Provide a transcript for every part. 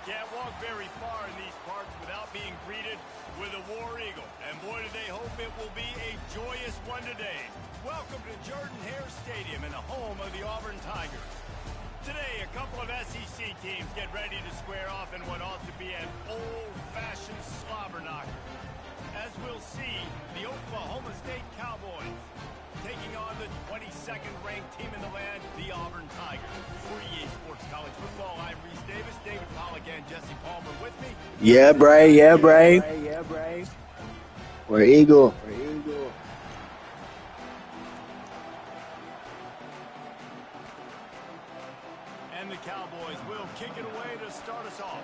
can't walk very far in these parts without being greeted with a War Eagle. And boy, do they hope it will be a joyous one today. Welcome to Jordan-Hare Stadium and the home of the Auburn Tigers. Today, a couple of SEC teams get ready to square off in what ought to be an old-fashioned slobber knocker. As we'll see, the Oklahoma State Cowboys taking on the 22nd ranked team in the land, the Auburn Tigers. For EA Sports College Football, I'm Reese Davis, David Pollack, and Jesse Palmer with me. Yeah, Bray. Yeah, Bray. We're Eagle. And the Cowboys will kick it away to start us off.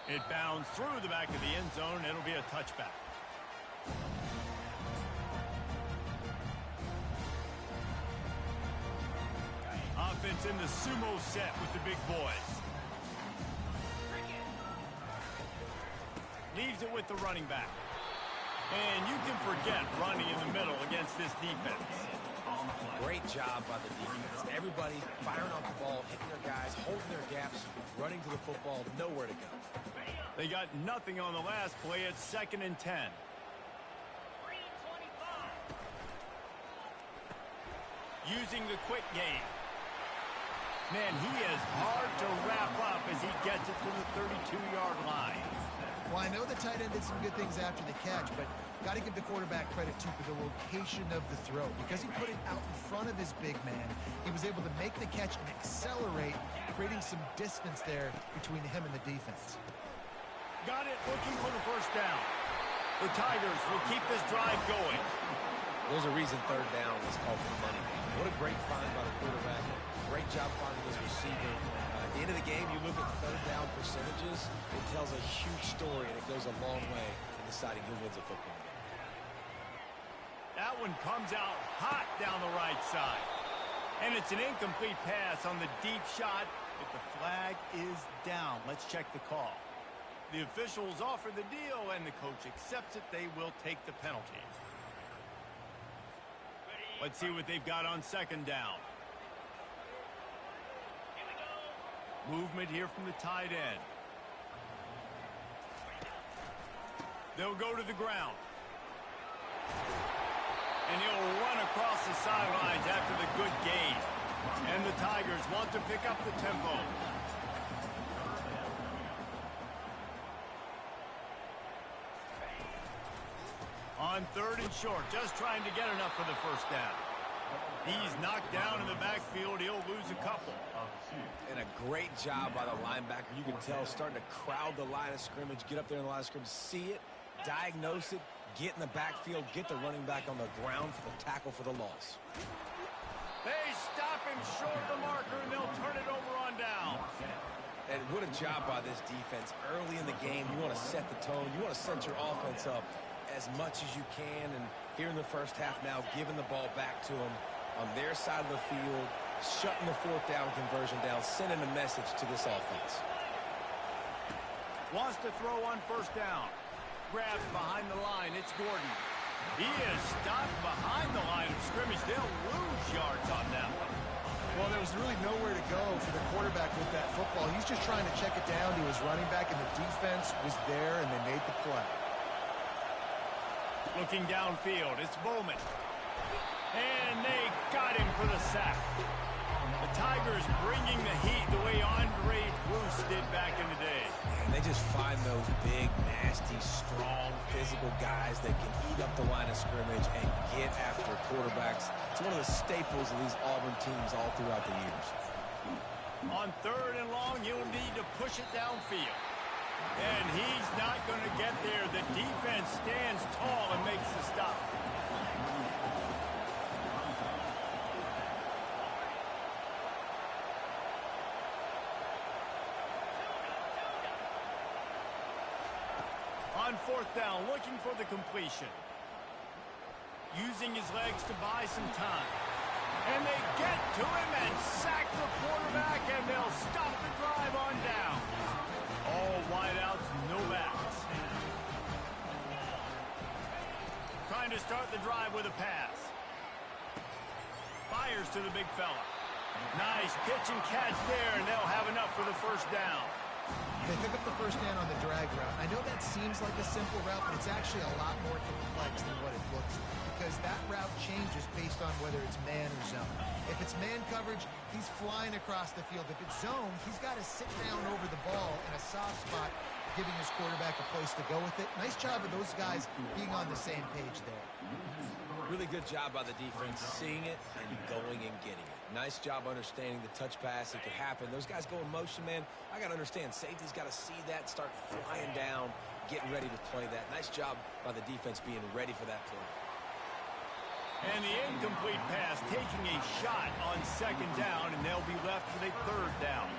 It bounds through the back of the end zone. It'll be a touchback. Offense in the sumo set with the big boys. Leaves it with the running back. And you can forget running in the middle against this defense. Great job by the defense. Everybody firing off the ball, hitting their guys, holding their gaps, running to the football, nowhere to go. They got nothing on the last play. It's 2nd and 10. Using the quick game. Man, he is hard to wrap up as he gets it to the 32-yard line. Well, I know the tight end did some good things after the catch, but got to give the quarterback credit, too, for the location of the throw. Because he put it out in front of his big man, he was able to make the catch and accelerate, creating some distance there between him and the defense. Got it, looking for the first down. The Tigers will keep this drive going. There's a reason 3rd down was called for the money. What a great find by the quarterback. Great job finding this receiver. At the end of the game, you look at 3rd down percentages. It tells a huge story, and it goes a long way in deciding who wins a football game. That one comes out hot down the right side. And it's an incomplete pass on the deep shot, but the flag is down. Let's check the call. The officials offer the deal, and the coach accepts it. They will take the penalty. Let's see what they've got on 2nd down. Movement here from the tight end. They'll go to the ground. And he'll run across the sidelines after the good gain. And the Tigers want to pick up the tempo. On 3rd and short, just trying to get enough for the first down. He's knocked down in the backfield. He'll lose a couple. And a great job by the linebacker. You can tell starting to crowd the line of scrimmage, get up there in the line of scrimmage, see it, diagnose it, get in the backfield, get the running back on the ground for the tackle for the loss. They stop him short of the marker, and they'll turn it over on down. And what a job by this defense. Early in the game, you want to set the tone. You want to set your offense up as much as you can. And here in the first half now, giving the ball back to them on their side of the field, shutting the 4th down conversion down, sending a message to this offense. Wants to throw on 1st down. Grabs behind the line. It's Gordon. He is stopped behind the line of scrimmage. They'll lose yards on that one. Well, there was really nowhere to go for the quarterback with that football. He's just trying to check it down to his running back, and the defense was there, and they made the play. Looking downfield, it's Bowman. And they got him for the sack. The Tigers bringing the heat the way Andre Bruce did back in the day. And they just find those big, nasty, strong, physical guys that can eat up the line of scrimmage and get after quarterbacks. It's one of the staples of these Auburn teams all throughout the years. On 3rd and long, you'll need to push it downfield. And he's not going to get there. The defense stands tall and makes the stop. On 4th down, looking for the completion. Using his legs to buy some time. And they get to him and sack the quarterback, and they'll stop the drive on down. All wideouts, no backs. Trying to start the drive with a pass. fires to the big fella. Nice pitch and catch there, and they'll have enough for the first down. They pick up the first down on the drag route. I know that seems like a simple route, but it's actually a lot more complex than what it looks like, because that route changes based on whether it's man or zone. If it's man coverage, he's flying across the field. If it's zone, he's got to sit down over the ball in a soft spot, giving his quarterback a place to go with it. Nice job of those guys being on the same page there. Really good job by the defense, seeing it and going and getting it. Nice job understanding the touch pass. It could happen. Those guys go in motion, man. I got to understand, safety's got to see that, start flying down, getting ready to play that. Nice job by the defense being ready for that play. And the incomplete pass taking a shot on second down, and they'll be left with a third down.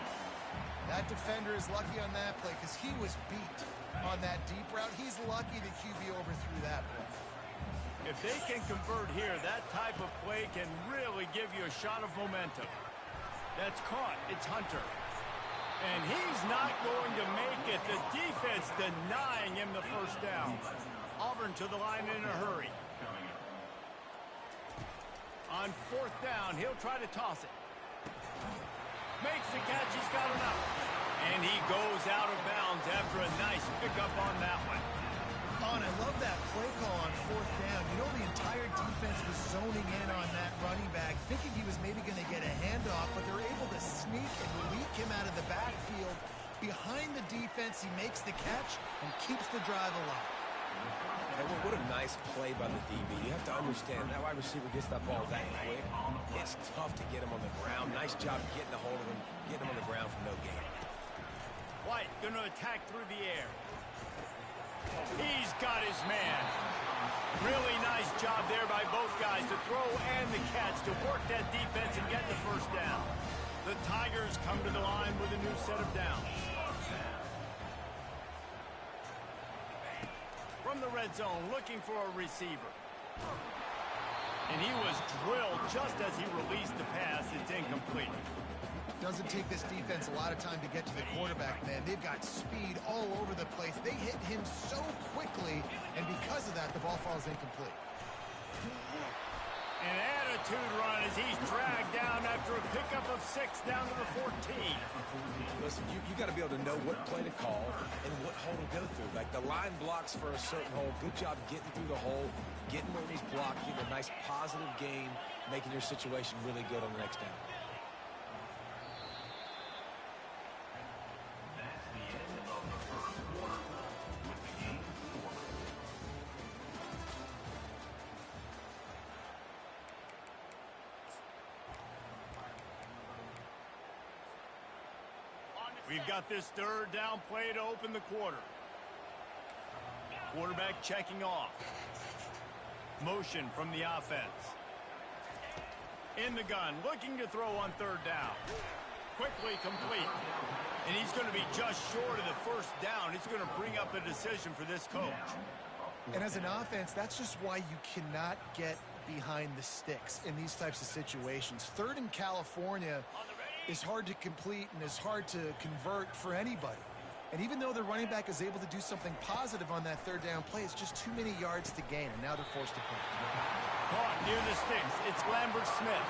That defender is lucky on that play because he was beat on that deep route. He's lucky the QB overthrew that play. If they can convert here, that type of play can really give you a shot of momentum. That's caught. It's Hunter. And he's not going to make it. The defense denying him the first down. Auburn to the line in a hurry. On fourth down, he'll try to toss it. Makes the catch. He's got enough. And he goes out of bounds after a nice pickup on that one. Oh, and I love that play call on fourth down. You know, the entire defense was zoning in on that running back, thinking he was maybe going to get a handoff, but they're able to sneak and leak him out of the backfield. Behind the defense, he makes the catch and keeps the drive alive. Hey, well, what a nice play by the DB. You have to understand, that wide receiver gets that ball that quick. It's tough to get him on the ground. Nice job getting a hold of him, getting him on the ground for no gain. White going to attack through the air. He's got his man. Really nice job there by both guys to throw and the catch to work that defense and get the first down. The Tigers come to the line with a new set of downs. From the red zone, looking for a receiver. And he was drilled just as he released the pass. It's incomplete. Doesn't take this defense a lot of time to get to the quarterback, man. They've got speed all over the place. They hit him so quickly, and because of that, the ball falls incomplete. An attitude run as he's dragged down after a pickup of 6 down to the 14. Listen, you got to be able to know what play to call and what hole to go through. Like the line blocks for a certain hole. Good job getting through the hole, getting where he's blocked, getting a nice positive gain, making your situation really good on the next down. We've got this third down play to open the quarter. Quarterback checking off. Motion from the offense. In the gun, looking to throw on third down. Quickly complete. And he's going to be just short of the first down. It's going to bring up a decision for this coach. And as an offense, that's just why you cannot get behind the sticks in these types of situations. Third in California is hard to complete and is hard to convert for anybody. And even though the running back is able to do something positive on that third down play, it's just too many yards to gain, and now they're forced to punt. Caught near the sticks. It's Lambert Smith.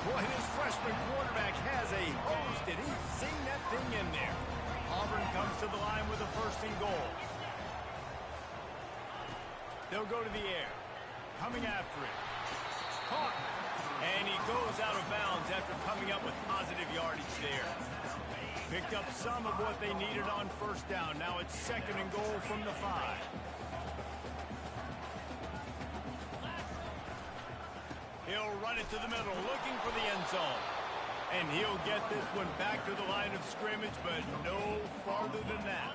Boy, this freshman quarterback has a hose. Did he sing that thing in there? Auburn comes to the line with a first and goal. They'll go to the air. Coming after it. Caught. And he goes out of bounds after coming up with positive yardage there. Picked up some of what they needed on first down. Now it's second and goal from the 5. He'll run it to the middle, looking for the end zone. And he'll get this one back to the line of scrimmage, but no farther than that.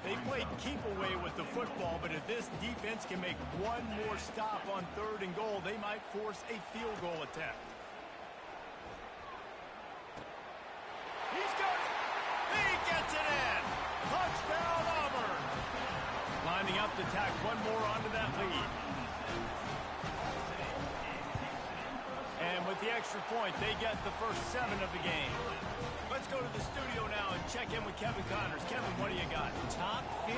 They played keep away with the football, but if this defense can make one more stop on third and goal, they might force a field goal attempt. He's got it. He gets it in. Touchdown, Auburn. Lining up to tack one more onto that lead. And with the extra point, they get the first 7 of the game. Let's go to the studio now and check in with Kevin Connors. Kevin, what do you got? Top 15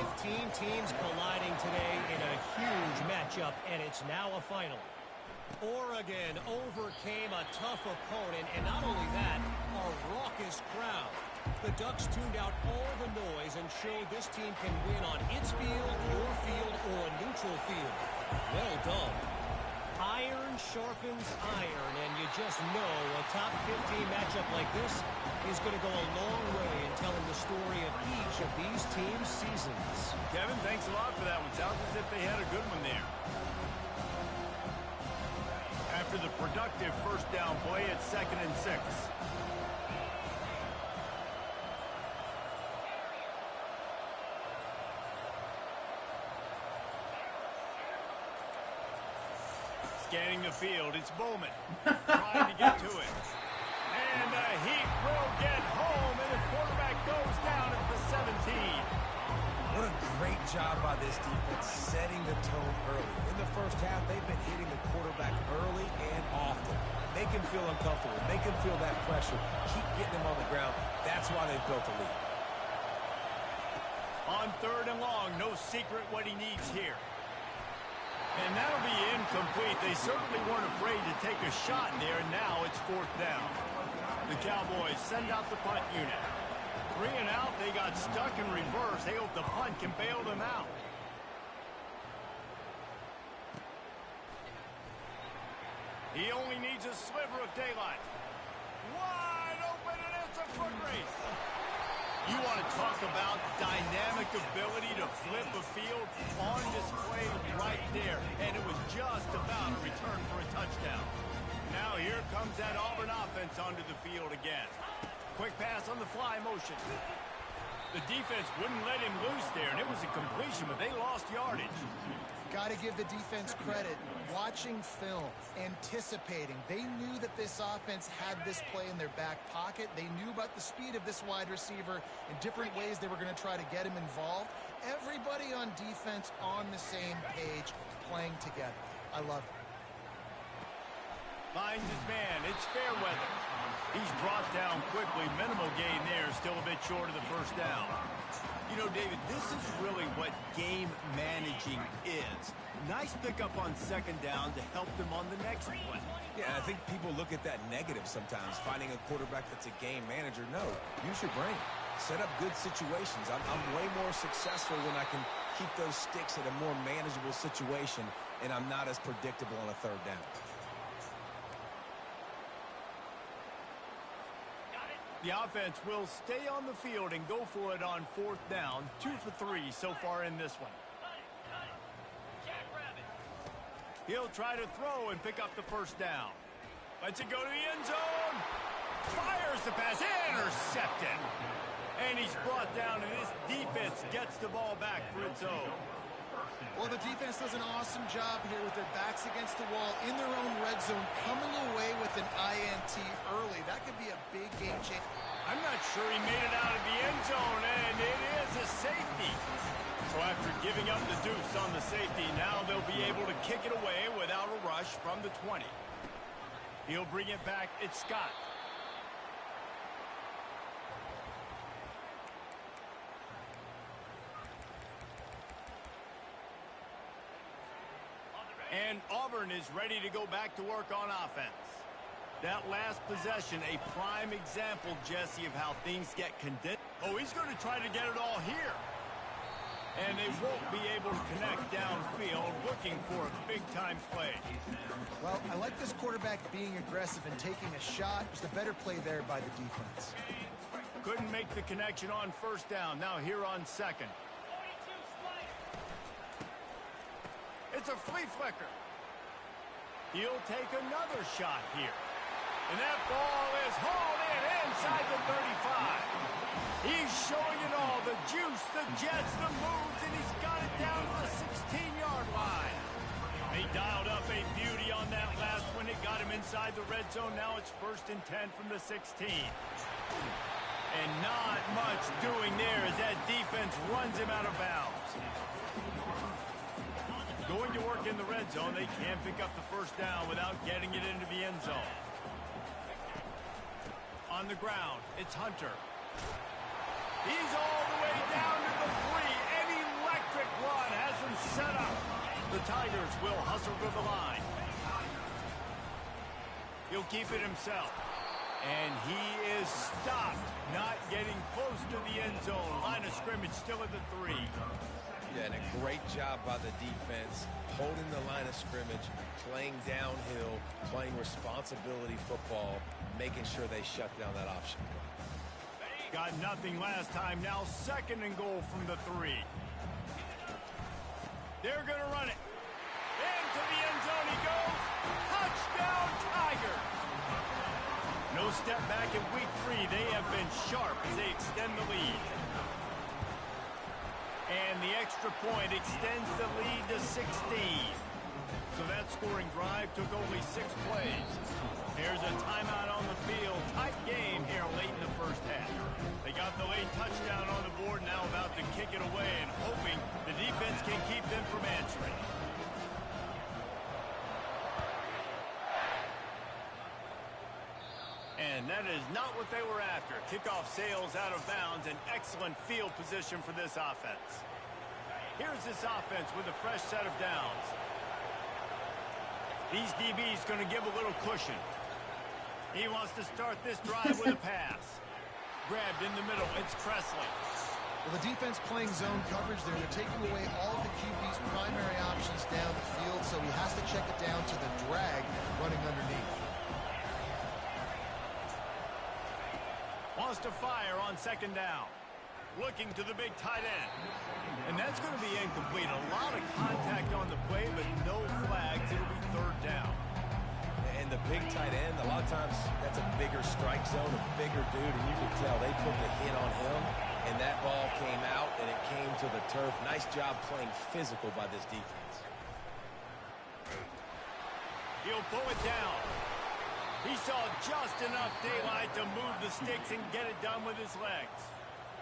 teams colliding today in a huge matchup, and it's now a final. Oregon overcame a tough opponent, and not only that, a raucous crowd. The Ducks tuned out all the noise and showed this team can win on its field, your field, or a neutral field. Well done. Iron sharpens iron, and you just know a top 15 matchup like this is going to go a long way in telling the story of each of these teams' seasons. Kevin, thanks a lot for that one. Sounds as if they had a good one there. After the productive first down play, it's 2nd and 6. Scanning the field, it's Bowman trying to get to it. And the Heat will get home, and the quarterback goes down at the 17. What a great job by this defense setting the tone early. In the first half, they've been hitting the quarterback early and often. Make him feel uncomfortable. Make him feel that pressure. Keep getting him on the ground. That's why they've built a lead. On 3rd and long, no secret what he needs here. And that'll be incomplete. They certainly weren't afraid to take a shot there, and now it's 4th down. The Cowboys send out the punt unit. 3 and out, they got stuck in reverse. They hope the punt can bail them out. He only needs a sliver of daylight. Wide open, and it's a foot race. You want to talk about dynamic ability to flip a field on display right there. And it was just about a return for a touchdown. Now here comes that Auburn offense onto the field again. Quick pass on the fly motion. The defense wouldn't let him loose there, and it was a completion, but they lost yardage. Got to give the defense credit. Watching film, anticipating. They knew that this offense had this play in their back pocket. They knew about the speed of this wide receiver and different ways they were going to try to get him involved. Everybody on defense on the same page, playing together. I love it. Finds his man. It's Fairweather. He's brought down quickly. Minimal gain there. Still a bit short of the first down. You know, David, this is really what game managing is. Nice pickup on 2nd down to help them on the next one. Yeah, I think people look at that negative sometimes, finding a quarterback that's a game manager. No, use your brain. Set up good situations. I'm way more successful when I can keep those sticks at a more manageable situation, and I'm not as predictable on a 3rd down. The offense will stay on the field and go for it on 4th down. 2 for 3 so far in this one. He'll try to throw and pick up the first down. Lets it go to the end zone. Fires the pass. Intercepted. And he's brought down, and this defense gets the ball back for its own. Well, the defense does an awesome job here with their backs against the wall in their own red zone, coming away with an INT early. That could be a big game changer. I'm not sure he made it out of the end zone, and it is a safety. So after giving up the deuce on the safety, now they'll be able to kick it away without a rush from the 20. He'll bring it back. It's Scott. And Auburn is ready to go back to work on offense. That last possession, a prime example, Jesse, of how things get condensed. Oh, he's going to try to get it all here. And they won't be able to connect downfield, looking for a big-time play. Well, I like this quarterback being aggressive and taking a shot. Just a better play there by the defense. Couldn't make the connection on 1st down. Now here on 2nd. It's a flea flicker. He'll take another shot here. And that ball is hauled in inside the 35. He's showing it all. The juice, the jets, the moves, and he's got it down to the 16-yard line. They dialed up a beauty on that last one. It got him inside the red zone. Now it's 1st and 10 from the 16. And not much doing there as that defense runs him out of bounds. Going to work in the red zone. They can't pick up the first down without getting it into the end zone. On the ground, it's Hunter. He's all the way down to the 3. An electric run has him set up. The Tigers will hustle to the line. He'll keep it himself. And he is stopped, not getting close to the end zone. Line of scrimmage still at the 3. Yeah, and a great job by the defense, holding the line of scrimmage, playing downhill, playing responsibility football, making sure they shut down that option. Got nothing last time. Now 2nd and goal from the 3. They're going to run it. Into the end zone he goes. Touchdown, Tiger. No step back in week 3. They have been sharp as they extend the lead. And the extra point extends the lead to 16. So that scoring drive took only 6 plays. Here's a timeout on the field. Tight game here late in the first half. They got the late touchdown on the board, now about to kick it away and hoping the defense can keep them from answering. And that is not what they were after. Kickoff sails out of bounds, and excellent field position for this offense. Here's this offense with a fresh set of downs. These DBs going to give a little cushion. He wants to start this drive with a pass. Grabbed in the middle. It's Presley. Well, the defense playing zone coverage there. They're taking away all the QB's primary options down the field, so he has to check it down to the drag running underneath. Wants to fire on 2nd down. Looking to the big tight end. And that's going to be incomplete. A lot of contact on the play, but no flags. It'll be 3rd down. And the big tight end, a lot of times that's a bigger strike zone, a bigger dude, and you can tell they put the hit on him, and that ball came out, and it came to the turf. Nice job playing physical by this defense. He'll pull it down. He saw just enough daylight to move the sticks and get it done with his legs.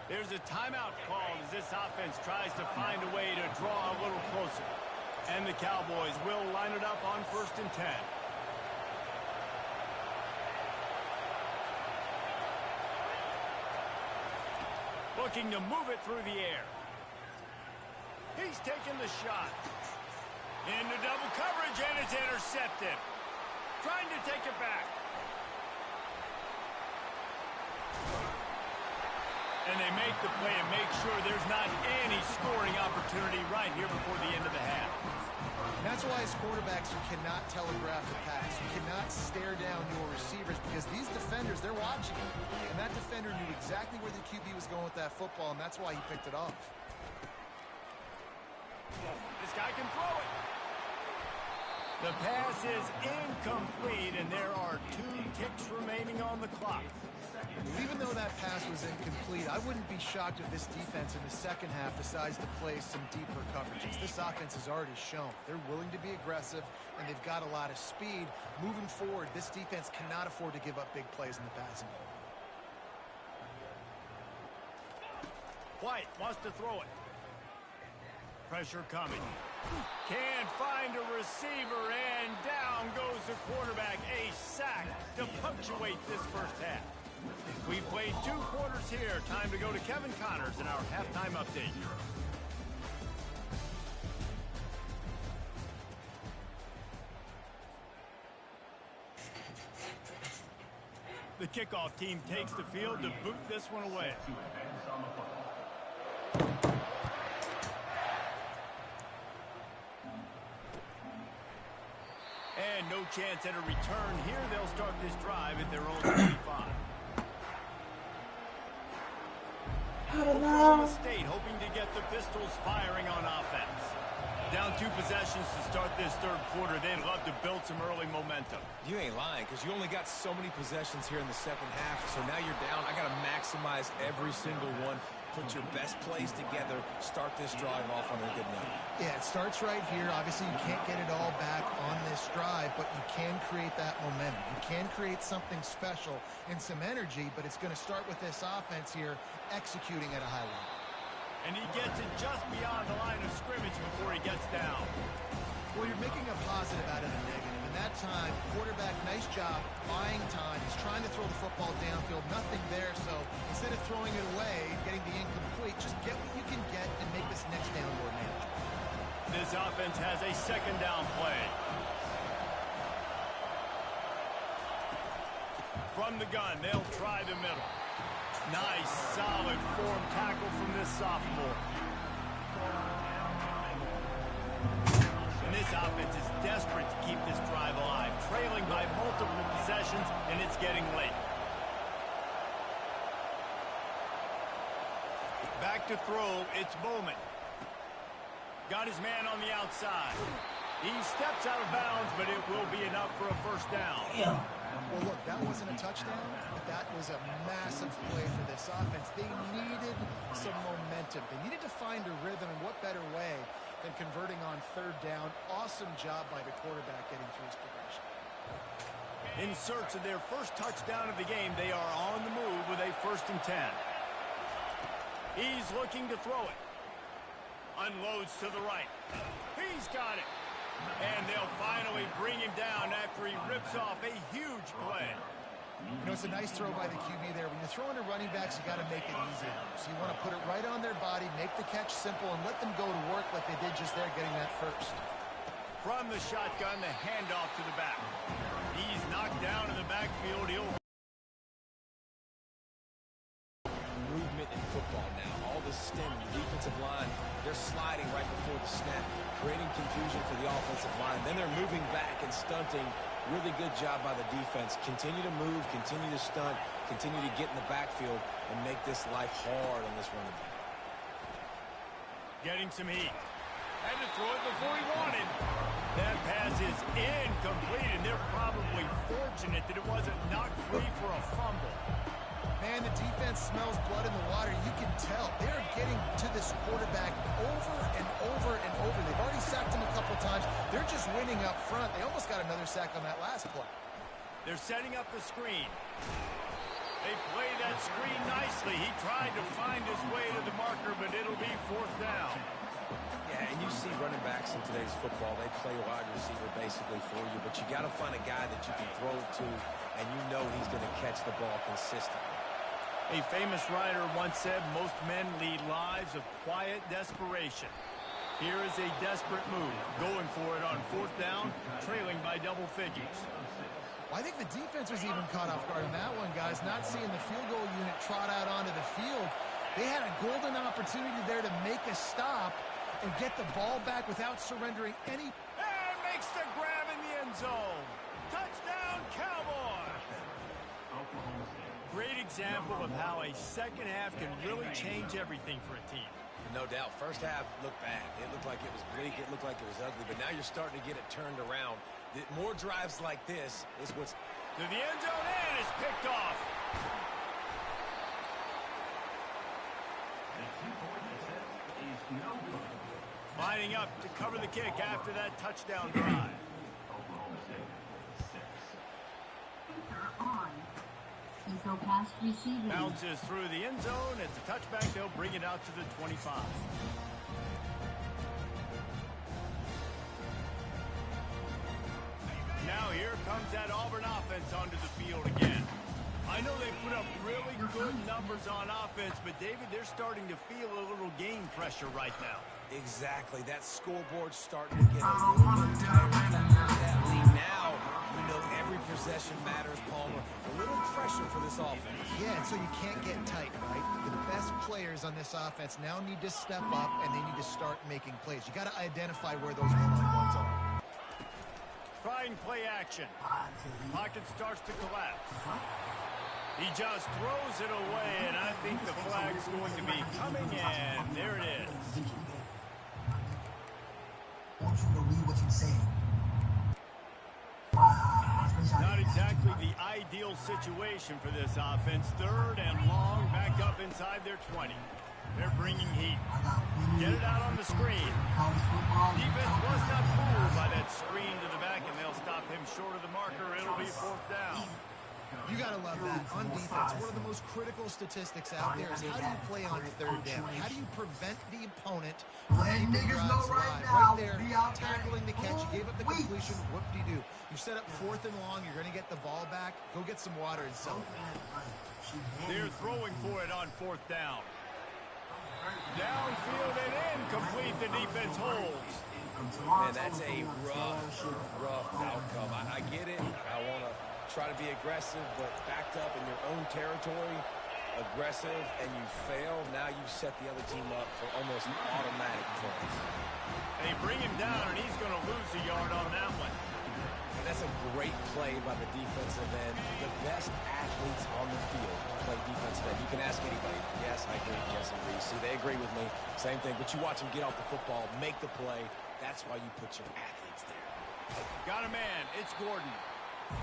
There's a timeout called as this offense tries to find a way to draw a little closer. And the Cowboys will line it up on 1st and 10. Looking to move it through the air. He's taking the shot. Into double coverage, and it's intercepted. Trying to take it back. And they make the play and make sure there's not any scoring opportunity right here before the end of the half. That's why as quarterbacks you cannot telegraph the pass. You cannot stare down your receivers because these defenders, they're watching it. And that defender knew exactly where the QB was going with that football, and that's why he picked it off. This guy can throw it. The pass is incomplete, and there are 2 ticks remaining on the clock. Even though that pass was incomplete, I wouldn't be shocked if this defense in the second half decides to play some deeper coverages. This offense has already shown they're willing to be aggressive, and they've got a lot of speed. Moving forward, this defense cannot afford to give up big plays in the passing game. White wants to throw it. Pressure coming. Can't find a receiver, and down goes the quarterback. A sack to punctuate this first half. We've played 2 quarters here. Time to go to Kevin Connors in our halftime update. The kickoff team takes the field to boot this one away. And no chance at a return here. They'll start this drive at their own 25. Oklahoma State hoping to get the Pistols firing on offense. Down 2 possessions to start this 3rd quarter. They'd love to build some early momentum. You ain't lying, because you only got so many possessions here in the second half, so now you're down. I got to maximize every single one. Put your best plays together. Start this drive off on a good note. Yeah, it starts right here. Obviously, you can't get it all back on this drive, but you can create that momentum. You can create something special and some energy, but it's going to start with this offense here executing at a high level. And he gets it just beyond the line of scrimmage before he gets down. Well, you're making a positive out of the negative. And that time, quarterback, nice job, buying time. He's trying to throw the football downfield. Nothing there, so instead of throwing it away, getting the incomplete, just get what you can get and make this next down more manageable. This offense has a 2nd down play. From the gun, they'll try the middle. Nice, solid form tackle from this sophomore. And this offense is desperate to keep this drive alive, trailing by multiple possessions, and it's getting late. Back to throw, it's Bowman. Got his man on the outside. He steps out of bounds, but it will be enough for a first down. Well, look, that wasn't a touchdown, but that was a massive play for this offense. They needed some momentum. They needed to find a rhythm, and what better way than converting on third down. Awesome job by the quarterback getting through his progression. In search of their first touchdown of the game, they are on the move with a 1st and 10. He's looking to throw it. Unloads to the right. He's got it. And they'll finally bring him down after he rips off a huge play. You know, it's a nice throw by the QB there. When you're throwing to running backs, you got to make it easy. So you want to put it right on their body, make the catch simple, and let them go to work like they did just there, getting that first. From the shotgun, the handoff to the back. He's knocked down in the backfield. He'll movement in football now. All the stem, the defensive line, they're sliding right before the snap, creating confusion for the offensive line. Then they're moving back and stunting. Really good job by the defense. Continue to move, continue to stunt, continue to get in the backfield and make this life hard on this running back. getting some heat. Had to throw it before he wanted. That pass is incomplete, and they're probably fortunate that it wasn't knocked free for a fumble. Man, the defense smells blood in the water. You can tell. They're getting to this quarterback over and over and over. They've already sacked him a couple times. They're just winning up front. They almost got another sack on that last play. They're setting up the screen. They play that screen nicely. He tried to find his way to the marker, but it'll be fourth down. Yeah, and you see running backs in today's football, they play wide receiver basically for you, but you got to find a guy that you can throw it to, and you know he's going to catch the ball consistently. A famous writer once said, most men lead lives of quiet desperation. Here is a desperate move, going for it on fourth down, trailing by double figures. Well, I think the defense was even caught off guard in that one, guys. Not seeing the field goal unit trot out onto the field. They had a golden opportunity there to make a stop and get the ball back without surrendering any. And makes the grab in the end zone. Touchdown, Cowboys! Great example of how a second half can really change everything for a team. No doubt. First half looked bad. It looked like it was bleak. It looked like it was ugly. But now you're starting to get it turned around. More drives like this is what's... To the end zone, and it's picked off. Lining up to cover the kick after that touchdown drive. Bounces through the end zone. It's a touchback. They'll bring it out to the 25. Now here comes that Auburn offense onto the field again. I know they put up really good numbers on offense, but David, they're starting to feel a little game pressure right now. Exactly. That scoreboard's starting to get a little bit tired of that lead. Now, you know every possession matters, Palmer. A little pressure for this offense. Yeah, and so you can't get tight, right? The best players on this offense now need to step up, and they need to start making plays. You got to identify where those one-on-ones are. Trying play action. Pocket starts to collapse. He just throws it away, and I think the flag's going to be coming, and there it is. Not exactly the ideal situation for this offense. Third and long, back up inside their 20. They're bringing heat. Get it out on the screen. Defense was not fooled by that screen to the back, and they'll stop him short of the marker. It'll be fourth down. You got to love that. On defense, one of the most critical statistics out there is how do you play on third down? How do you prevent the opponent from keeping drives alive? Right there, tackling the catch. You gave up the completion. Whoop-de-doo. You set up fourth and long. You're going to get the ball back. Go get some water and celebrate. They're throwing for it on fourth down. Downfield and incomplete. The defense holds. Man, that's a rough outcome. I get it. I want to try to be aggressive, but backed up in your own territory, aggressive, and you fail, now you set the other team up for almost automatic points. They bring him down, and he's going to lose a yard on that one. And that's a great play by the defensive end. The best athletes on the field play defensive end. You can ask anybody. Yes, I agree, Jesse Reese. See, they agree with me. Same thing. But you watch them get off the football, make the play. That's why you put your athletes there. Got a man. It's Gordon.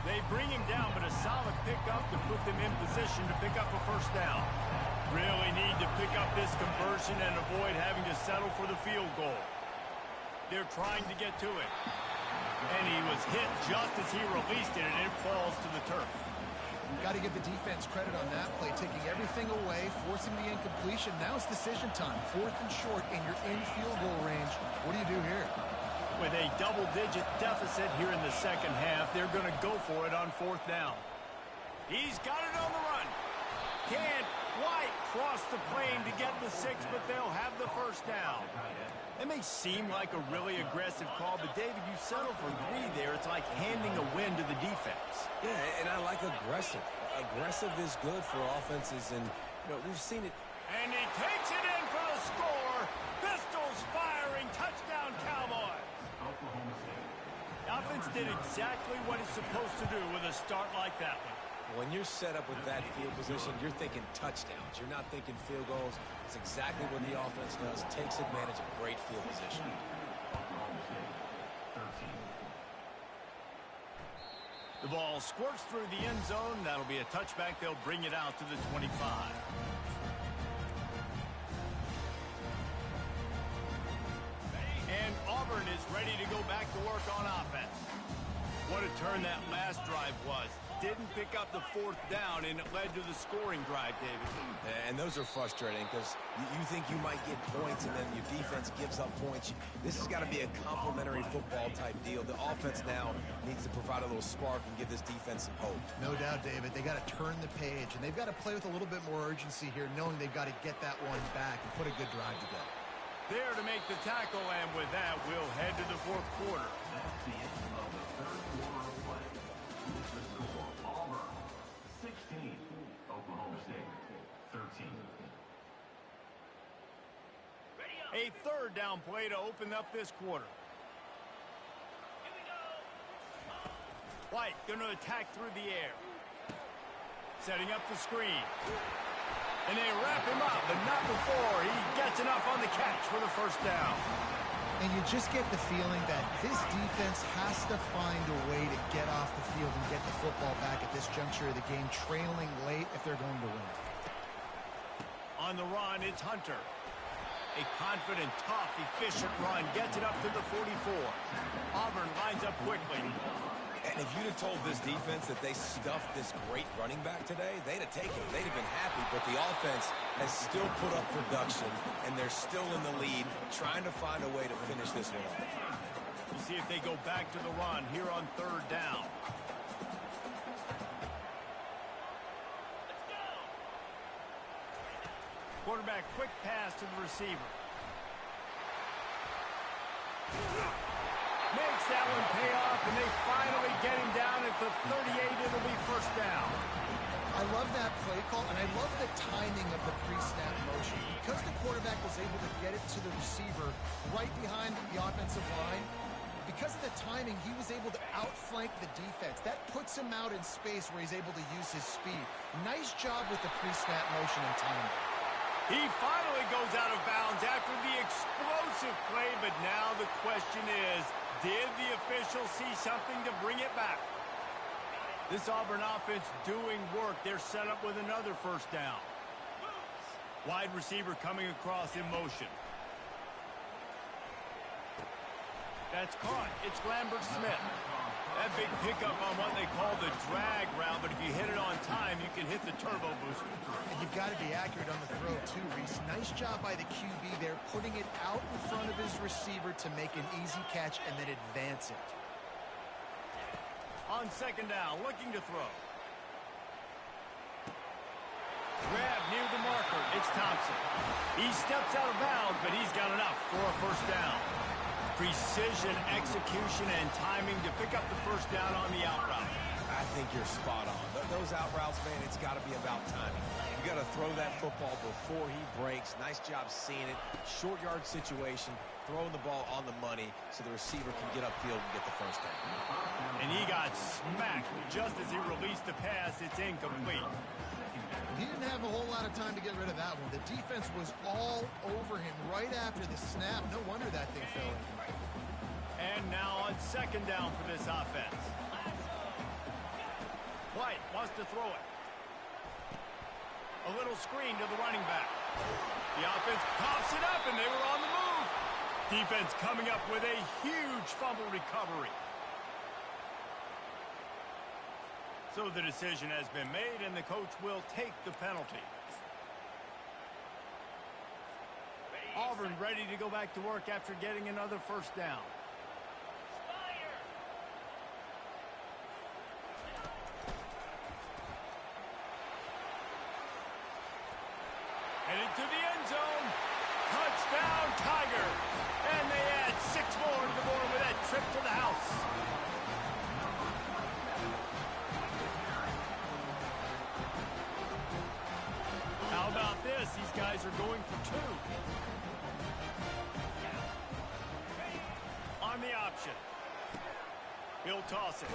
They bring him down, but a solid pickup to put them in position to pick up a first down. Really need to pick up this conversion and avoid having to settle for the field goal. They're trying to get to it. And he was hit just as he released it, and it falls to the turf. Got to give the defense credit on that play, taking everything away, forcing the incompletion. Now it's decision time. 4th and short, and you're in field goal range. What do you do here? With a double-digit deficit here in the second half, they're going to go for it on 4th down. He's got it on the run. Can't quite cross the plane to get the 6, but they'll have the first down. It may seem like a really aggressive call, but David, you settle for 3 there. It's like handing a win to the defense. Yeah, and I like aggressive. Aggressive is good for offenses, and we've seen it. And he takes it in for the score. Pistols firing. Touchdown, Cowboys. The offense did exactly what it's supposed to do with a start like that one. When you're set up with that field position, you're thinking touchdowns. You're not thinking field goals. It's exactly what the offense does. Takes advantage of great field position. The ball squirts through the end zone. That'll be a touchback. They'll bring it out to the 25. And Auburn is ready to go back to work on offense. What a turn that last drive was. Didn't pick up the 4th down, and it led to the scoring drive, David. And those are frustrating because you think you might get points, and then your defense gives up points. This has got to be a complementary football type deal. The offense now needs to provide a little spark and give this defense some hope. No doubt, David. They got to turn the page, and they've got to play with a little bit more urgency here, knowing they've got to get that one back and put a good drive together. There to make the tackle, and with that, we'll head to the 4th quarter. That's the end of the 3rd quarter of play. Here's the score. Auburn, 16. Oklahoma State, 13. A 3rd down play to open up this quarter. White going to attack through the air. Setting up the screen. And they wrap him up, but not before he gets enough on the catch for the first down. And you just get the feeling that this defense has to find a way to get off the field and get the football back at this juncture of the game, trailing late if they're going to win. On the run, it's Hunter. A confident, tough, efficient run gets it up to the 44. Auburn lines up quickly. And if you'd have told this defense that they stuffed this great running back today, they'd have taken it. They'd have been happy. But the offense has still put up production, and they're still in the lead, trying to find a way to finish this one off. We'll see if they go back to the run here on 3rd down. Quarterback, quick pass to the receiver. Makes that one pay off, and they finally get him down at the 38. It'll be first down. I love that play call, and I love the timing of the pre-snap motion. Because the quarterback was able to get it to the receiver right behind the offensive line, because of the timing, he was able to outflank the defense. That puts him out in space where he's able to use his speed. Nice job with the pre-snap motion and timing. He finally goes out of bounds after the explosive play, but now the question is, did the official see something to bring it back? This Auburn offense doing work. They're set up with another first down. Wide receiver coming across in motion. That's caught. It's Lambert-Smith. That big pickup on what they call the drag route, but if you hit it on time, you can hit the turbo booster. And you've got to be accurate on the throw, too, Reese. Nice job by the QB there, putting it out in front of his receiver to make an easy catch and then advance it. On 2nd down, looking to throw. Grab near the marker. It's Thompson. He steps out of bounds, but he's got enough for a first down. Precision, execution, and timing to pick up the first down on the out route. I think you're spot on. Those out routes, man, it's got to be about timing. You got to throw that football before he breaks. Nice job seeing it. Short yard situation, throwing the ball on the money so the receiver can get upfield and get the first down. And he got smacked just as he released the pass. It's incomplete. He didn't have a whole lot of time to get rid of that one. The defense was all over him right after the snap. No wonder that thing fell in. And now on second down for this offense. White wants to throw it. A little screen to the running back. The offense pops it up, and they were on the move. Defense coming up with a huge fumble recovery. So the decision has been made, and the coach will take the penalty. Auburn ready to go back to work after getting another first down. Headed to the end zone. Touchdown, Tiger. And they add 6 more to the board with that trip to the house. How about this? These guys are going for 2. On the option. He'll toss it.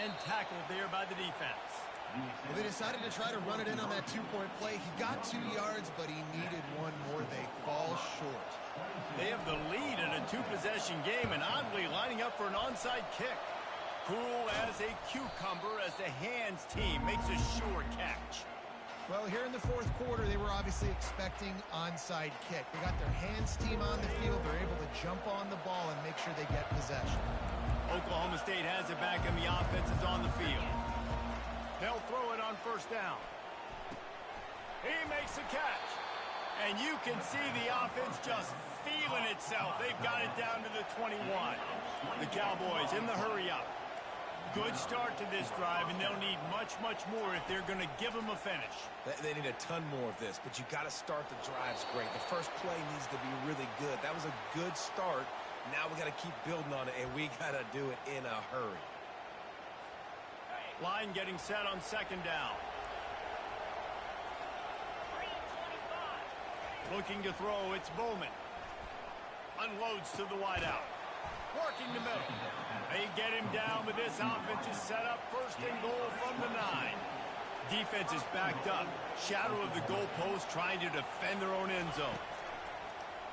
And tackled there by the defense. Well, they decided to try to run it in on that 2-point play. He got 2 yards, but he needed 1 more. They fall short. They have the lead in a 2-possession game and oddly lining up for an onside kick. Cool as a cucumber as the hands team makes a sure catch. Well, here in the 4th quarter, they were obviously expecting onside kick. They got their hands team on the field. They're able to jump on the ball and make sure they get possession. Oklahoma State has it back and the offense is on the field. They'll throw it on first down. He makes a catch. And you can see the offense just feeling itself. They've got it down to the 21. The Cowboys in the hurry-up. Good start to this drive, and they'll need much, much more if they're going to give them a finish. They need a ton more of this, but you got to start the drives great. The first play needs to be really good. That was a good start. Now we got to keep building on it, and we got to do it in a hurry. Line getting set on second down. Looking to throw, it's Bowman. Unloads to the wideout. Working the middle. They get him down, but this offense is set up first and goal from the 9. Defense is backed up. Shadow of the goalpost trying to defend their own end zone.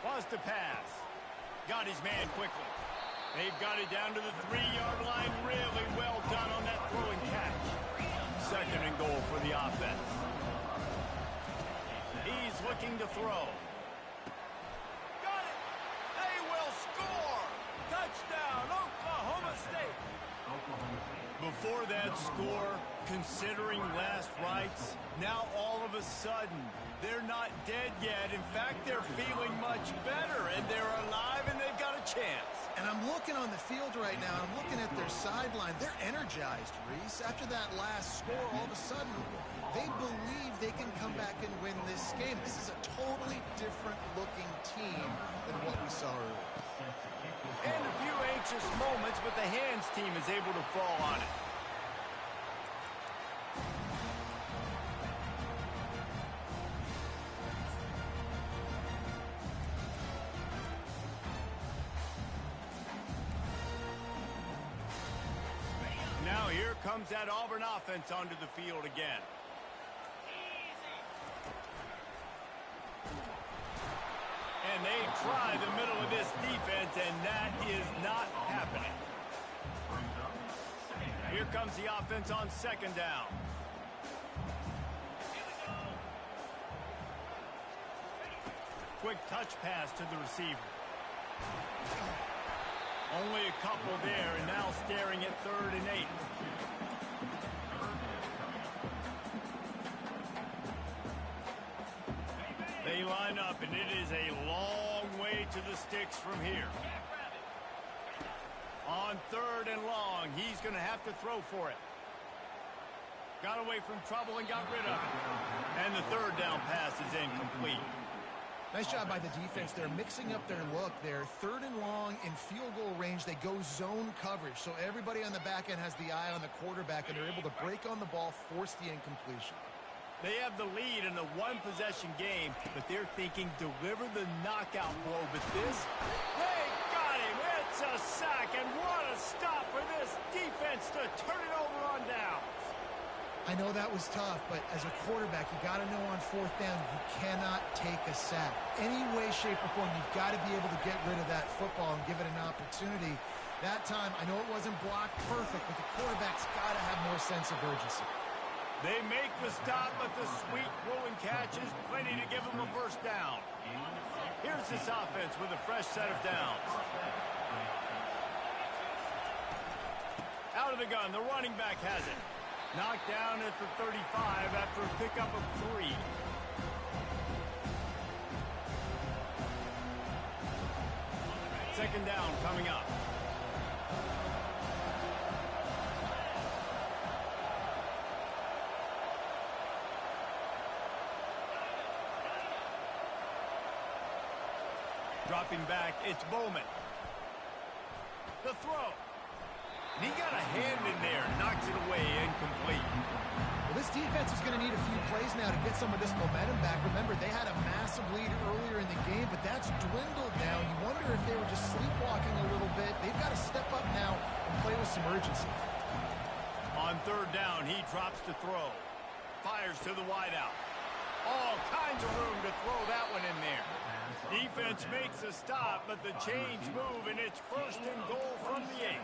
Wants to pass. Got his man quickly. They've got it down to the 3-yard line. Really well done on that throw and catch. Second and goal for the offense. He's looking to throw. Got it! They will score! Touchdown, Oklahoma State! Before that score, considering last rites, now all of a sudden, they're not dead yet. In fact, they're feeling much better, and they're alive, and they've got a chance. And I'm looking on the field right now. I'm looking at their sideline. They're energized, Reese. After that last score, all of a sudden, they believe they can come back and win this game. This is a totally different-looking team than what we saw earlier. And a few anxious moments, but the hands team is able to fall on it. Now here comes that Auburn offense onto the field again. And they try the middle of this defense, and that is not happening. Here comes the offense on second down. Quick touch pass to the receiver. Only a couple there, and now staring at 3rd and 8. They line up, and it is a long way to the sticks from here. On 3rd and long, he's going to have to throw for it. Got away from trouble and got rid of it. And the 3rd down pass is incomplete. Nice job by the defense. They're mixing up their look. They're 3rd and long in field goal range. They go zone coverage. So everybody on the back end has the eye on the quarterback, and they're able to break on the ball, force the incompletion. They have the lead in a one-possession game, but they're thinking deliver the knockout blow. But this, they got him. It's a sack, and what a stop for this defense to turn it over on downs. I know that was tough, but as a quarterback, you got to know on 4th down, you cannot take a sack. Any way, shape, or form, you've got to be able to get rid of that football and give it an opportunity. That time, I know it wasn't blocked perfect, but the quarterback's got to have more sense of urgency. They make the stop, but the sweet rolling catch is plenty to give them a first down. Here's this offense with a fresh set of downs. Out of the gun, the running back has it. Knocked down at the 35 after a pickup of 3. Second down coming up. Dropping back, it's Bowman. The throw. And he got a hand in there, knocks it away, incomplete. Well, this defense is going to need a few plays now to get some of this momentum back. Remember, they had a massive lead earlier in the game, but that's dwindled now. You wonder if they were just sleepwalking a little bit. They've got to step up now and play with some urgency. On 3rd down, he drops to throw. Fires to the wideout. All kinds of room to throw that one in there. Defense makes a stop, but the chains move, and it's 1st and goal from the 8.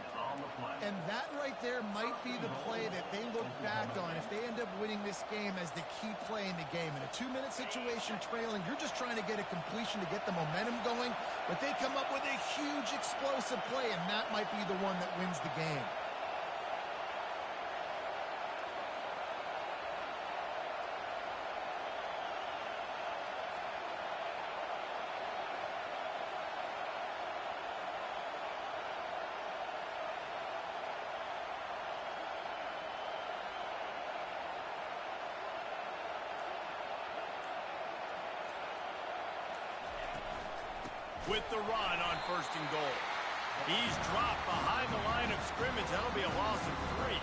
And that right there might be the play that they look back on if they end up winning this game as the key play in the game. In a 2-minute situation trailing, you're just trying to get a completion to get the momentum going, but they come up with a huge explosive play, and that might be the one that wins the game. With the run on 1st and goal. He's dropped behind the line of scrimmage. That'll be a loss of 3.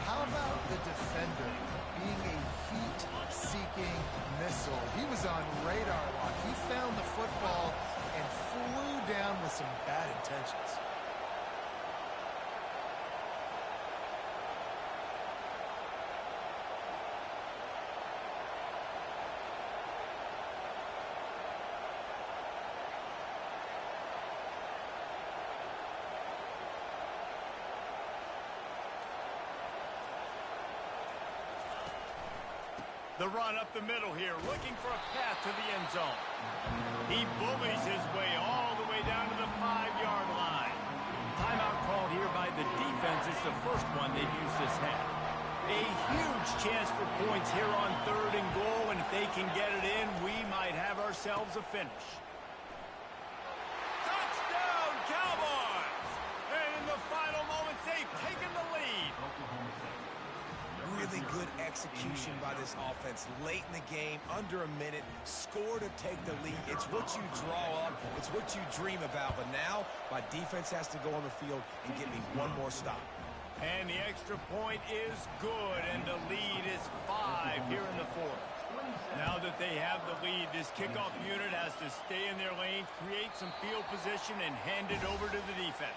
How about the defender being a heat-seeking missile? He was on radar lock. He found the football and flew down with some bad intentions. The run up the middle here, looking for a path to the end zone. He bullies his way all the way down to the 5-yard line. Timeout called here by the defense. It's the first one they've used this half. A huge chance for points here on 3rd and goal, and if they can get it in, we might have ourselves a finish. Touchdown, Cowboys! And in the final moments, they've taken the lead. Really good execution by this offense. Late in the game, under a minute, score to take the lead. It's what you draw up. It's what you dream about. But now, my defense has to go on the field and get me one more stop. And the extra point is good, and the lead is 5 here in the 4th. Now that they have the lead, this kickoff unit has to stay in their lane, create some field position, and hand it over to the defense.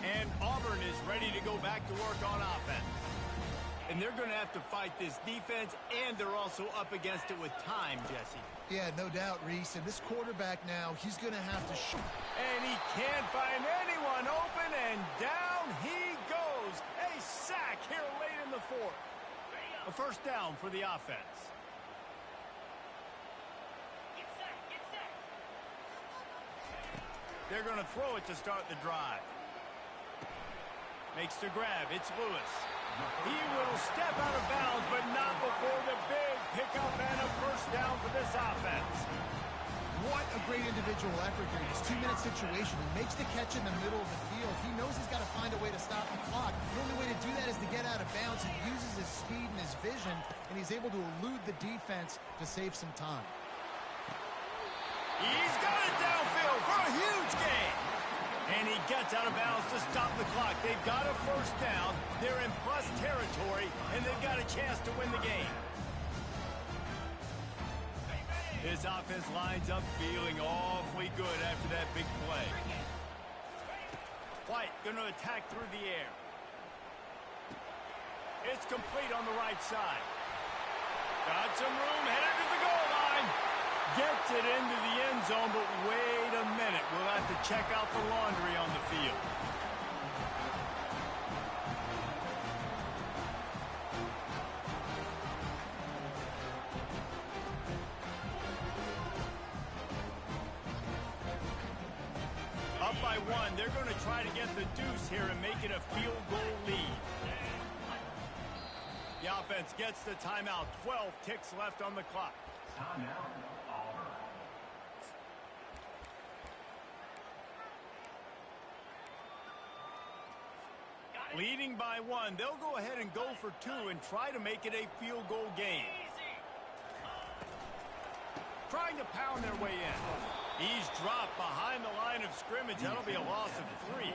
And Auburn is ready to go back to work on offense. And they're going to have to fight this defense, and they're also up against it with time, Jesse. Yeah, no doubt, Reese. And this quarterback now, he's going to have to shoot. And he can't find anyone open, and down he goes. A sack here late in the 4th. A first down for the offense. They're going to throw it to start the drive. Makes the grab. It's Lewis. He will step out of bounds, but not before the big pickup and a first down for this offense. What a great individual effort here. This 2-minute situation. He makes the catch in the middle of the field. He knows he's got to find a way to stop the clock. The only way to do that is to get out of bounds. He uses his speed and his vision, and he's able to elude the defense to save some time. He's got it downfield for a huge gain. And he gets out of bounds to stop the clock. They've got a first down. They're in plus territory, and they've got a chance to win the game. His offense lines up feeling awfully good after that big play. White going to attack through the air. It's complete on the right side. Got some room, headed to the goal line. Gets it into the end zone, but wait a minute. We'll have to check out the laundry on the field. Up by one, they're going to try to get the deuce here and make it a field goal lead. The offense gets the timeout. 12 ticks left on the clock. Timeout, Auburn. Leading by one, they'll go ahead and go for two and try to make it a field goal game. Trying to pound their way in. He's dropped behind the line of scrimmage. That'll be a loss of 3.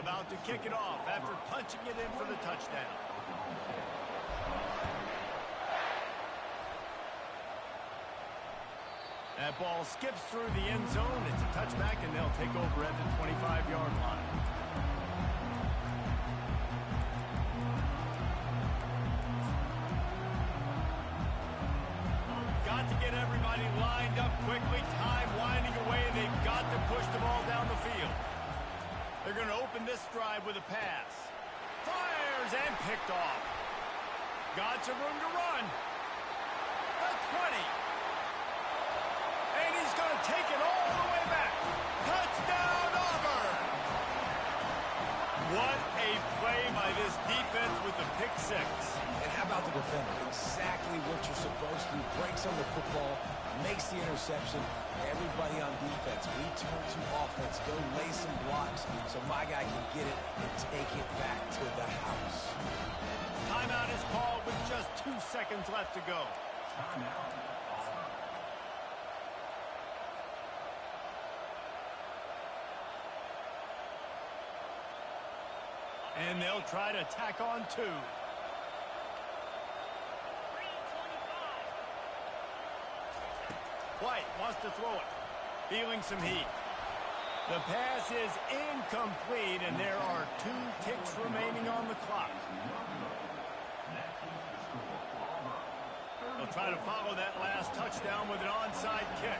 About to kick it off after punching it in for the touchdown. That ball skips through the end zone. It's a touchback, and they'll take over at the 25-yard line. Got to get everybody lined up quickly. Time winding away. They've got to push the ball down the field. They're going to open this drive with a pass. Fires and picked off. Got some room to run. The 20. And he's going to take it all the way back. Touchdown, Auburn! What a play by this defense with the pick six. And how about the defender? Exactly what you're supposed to do. Breaks on the football, makes the interception. Everybody on defense, we turn to offense. Go lay some blocks so my guy can get it and take it back to the house. Timeout is called with just 2 seconds left to go. Timeout, Auburn. And they'll try to tack on 2. White wants to throw it. Feeling some heat. The pass is incomplete, and there are 2 ticks remaining on the clock. They'll try to follow that last touchdown with an onside kick.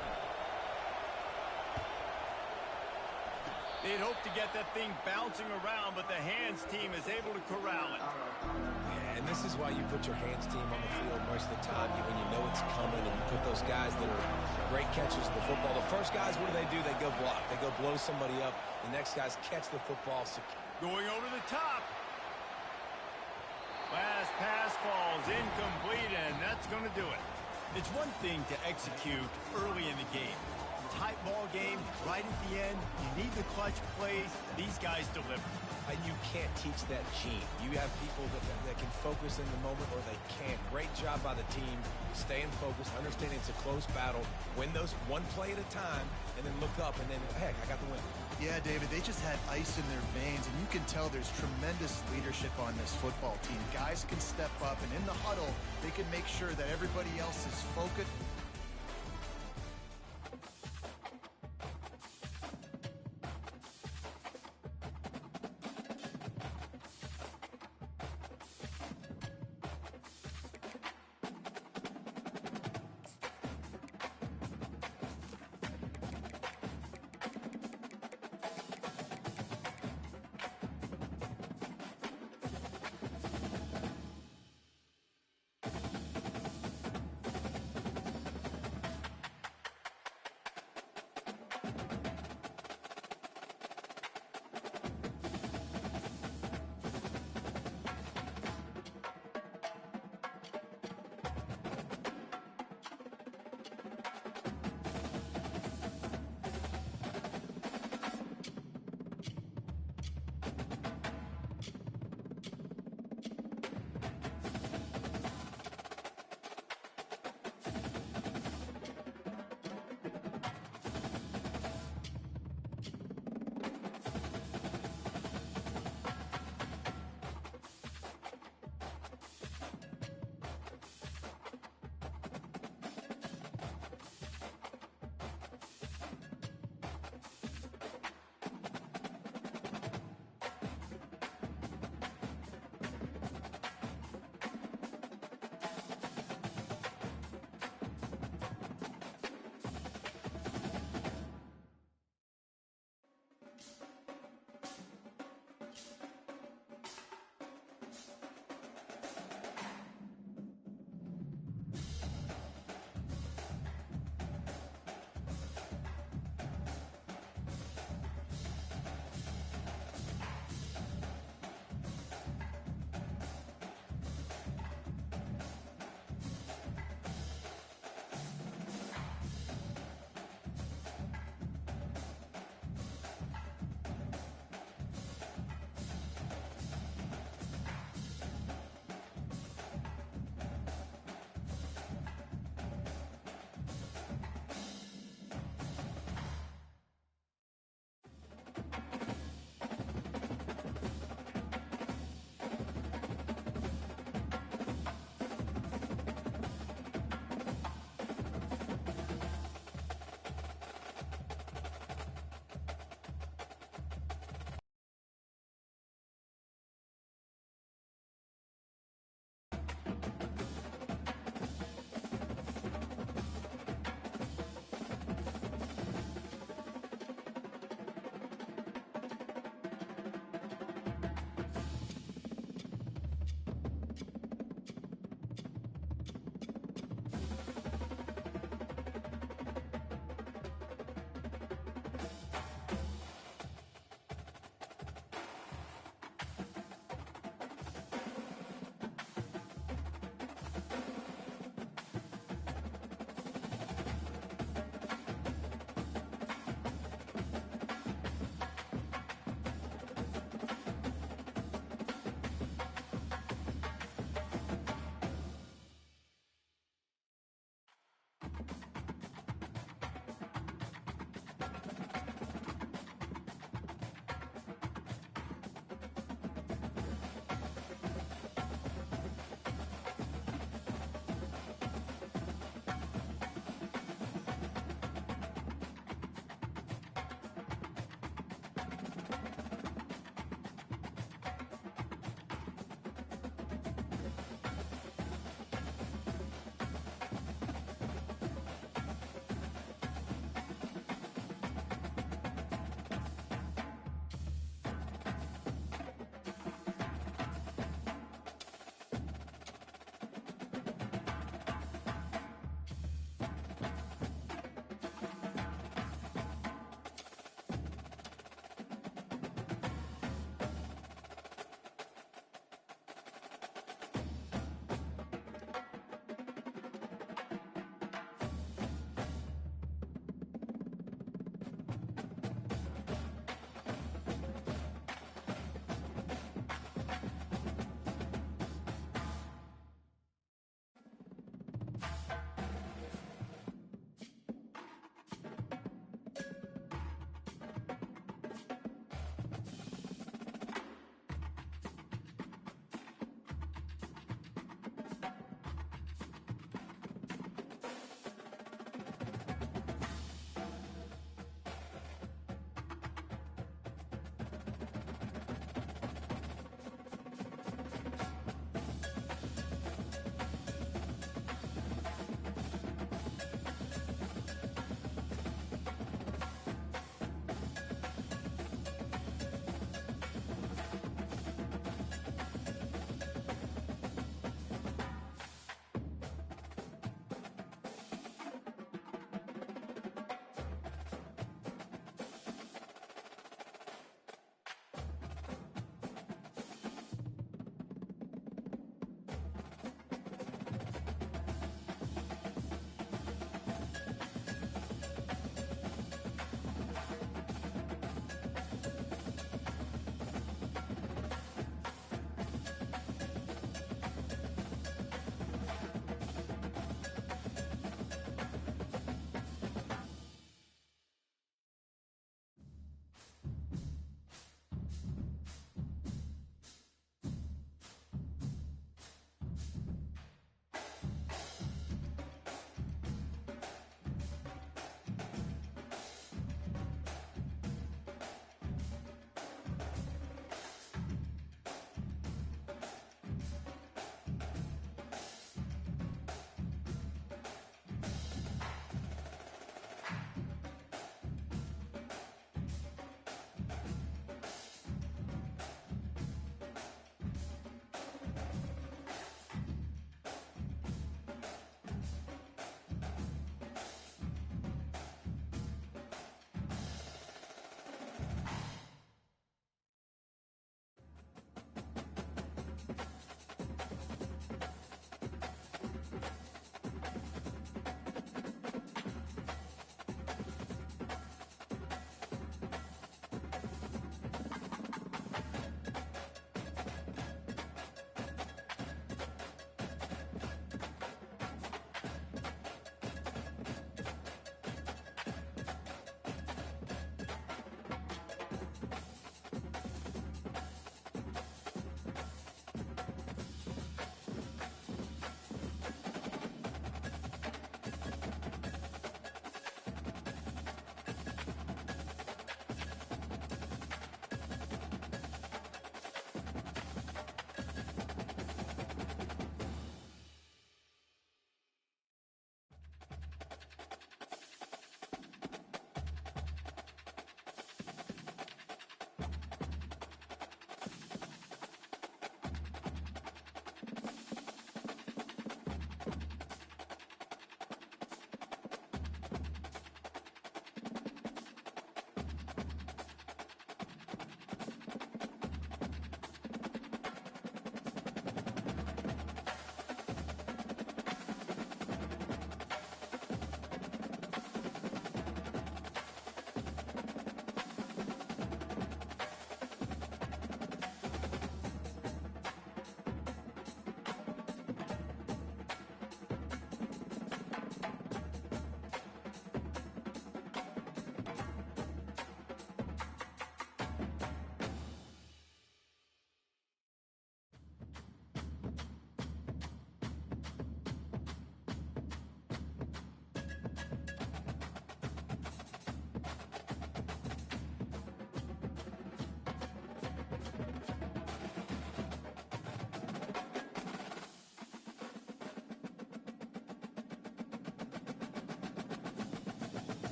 They'd hope to get that thing bouncing around, but the hands team is able to corral it. Yeah, and this is why you put your hands team on the field most of the time when you know it's coming, and you put those guys that are great catchers of the football. The first guys, what do? They go block. They go blow somebody up. The next guys catch the football. Going over the top. Last pass falls incomplete, and that's going to do it. It's one thing to execute early in the game. Tight ball game, right at the end. You need the clutch plays. These guys deliver. And you can't teach that gene. You have people that can focus in the moment, or they can't. Great job by the team, staying focused, understanding it's a close battle, win those one play at a time, and then look up, and then, heck, I got the win. Yeah, David, they just had ice in their veins, and you can tell there's tremendous leadership on this football team. Guys can step up, and in the huddle, they can make sure that everybody else is focused